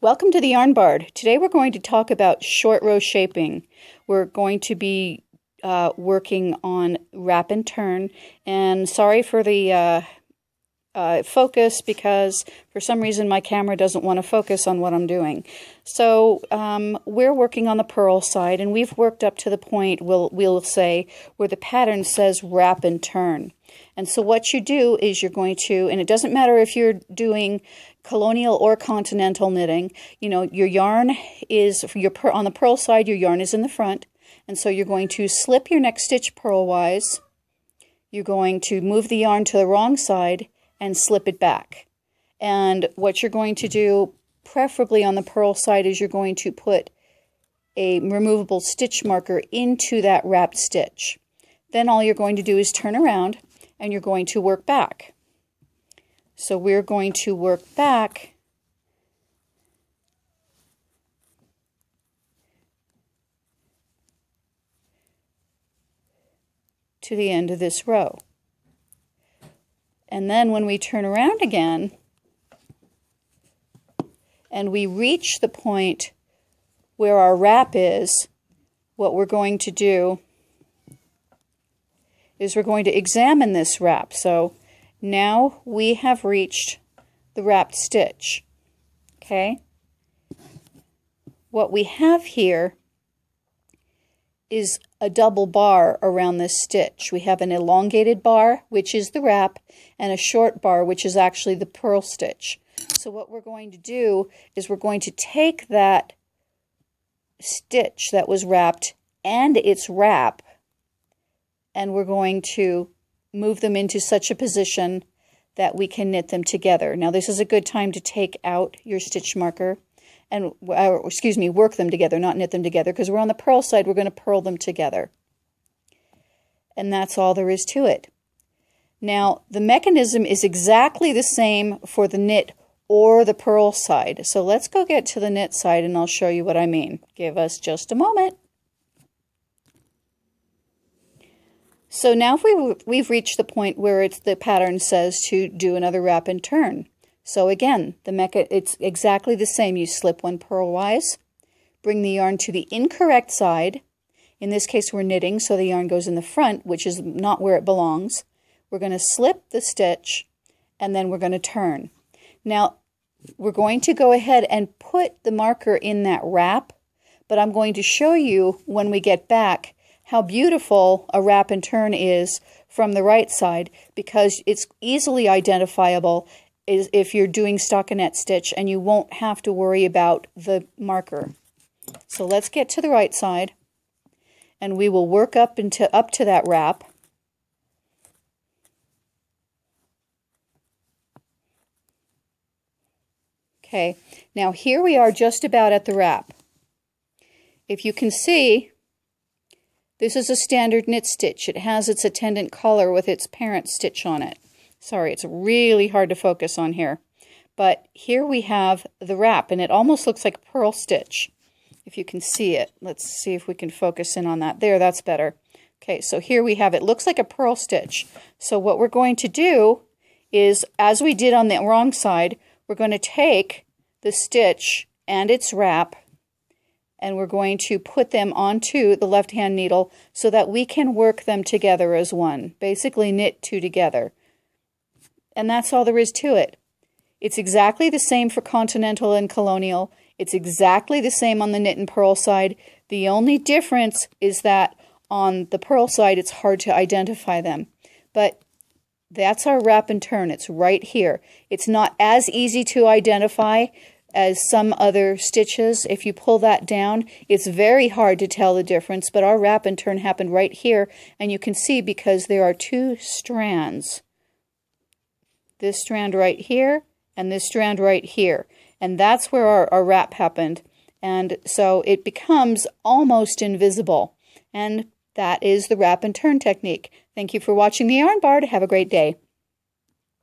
Welcome to the Yarn Bard. Today we're going to talk about short row shaping. We're going to be working on wrap and turn, and sorry for the focus because for some reason my camera doesn't want to focus on what I'm doing. So we're working on the purl side, and we've worked up to the point, we'll say, where the pattern says wrap and turn. And so what you do is you're going to, and it doesn't matter if you're doing colonial or continental knitting, you know, your yarn is, on the purl side, your yarn is in the front, and so you're going to slip your next stitch purlwise, you're going to move the yarn to the wrong side, and slip it back. And what you're going to do, preferably on the purl side, is you're going to put a removable stitch marker into that wrapped stitch. Then all you're going to do is turn around, and you're going to work back. So we're going to work back to the end of this row. And then when we turn around again and we reach the point where our wrap is, what we're going to do is we're going to examine this wrap. So now we have reached the wrapped stitch. Okay? What we have here is a double bar around this stitch. We have an elongated bar, which is the wrap, and a short bar, which is actually the purl stitch. So what we're going to do is we're going to take that stitch that was wrapped and its wrap, and we're going to move them into such a position that we can knit them together. Now this is a good time to take out your stitch marker and, work them together, not knit them together, because we're on the purl side, we're going to purl them together. And that's all there is to it. Now the mechanism is exactly the same for the knit or the purl side. So let's go get to the knit side and I'll show you what I mean. Give us just a moment. So now we've reached the point where the pattern says to do another wrap and turn. So again, it's exactly the same. You slip one purlwise, bring the yarn to the incorrect side. In this case we're knitting, so the yarn goes in the front, which is not where it belongs. We're going to slip the stitch, and then we're going to turn. Now we're going to go ahead and put the marker in that wrap, but I'm going to show you when we get back how beautiful a wrap and turn is from the right side, because it's easily identifiable if you're doing stockinette stitch, and you won't have to worry about the marker. So let's get to the right side, and we will work up to that wrap. Okay, now here we are just about at the wrap. If you can see, this is a standard knit stitch. It has its attendant collar with its parent stitch on it. Sorry, it's really hard to focus on here. But here we have the wrap, and it almost looks like a purl stitch, if you can see it. Let's see if we can focus in on that. There, that's better. Okay, so here we have it. Looks like a purl stitch. So what we're going to do is, as we did on the wrong side, we're going to take the stitch and its wrap, and we're going to put them onto the left-hand needle so that we can work them together as one. Basically knit two together. And that's all there is to it. It's exactly the same for continental and colonial. It's exactly the same on the knit and purl side. The only difference is that on the purl side it's hard to identify them. But that's our wrap and turn. It's right here. It's not as easy to identify as some other stitches. If you pull that down, it's very hard to tell the difference, but our wrap and turn happened right here, and you can see because there are two strands. This strand right here and this strand right here, and that's where our wrap happened, and so it becomes almost invisible, and that is the wrap and turn technique. Thank you for watching the Yarn Bard. Have a great day.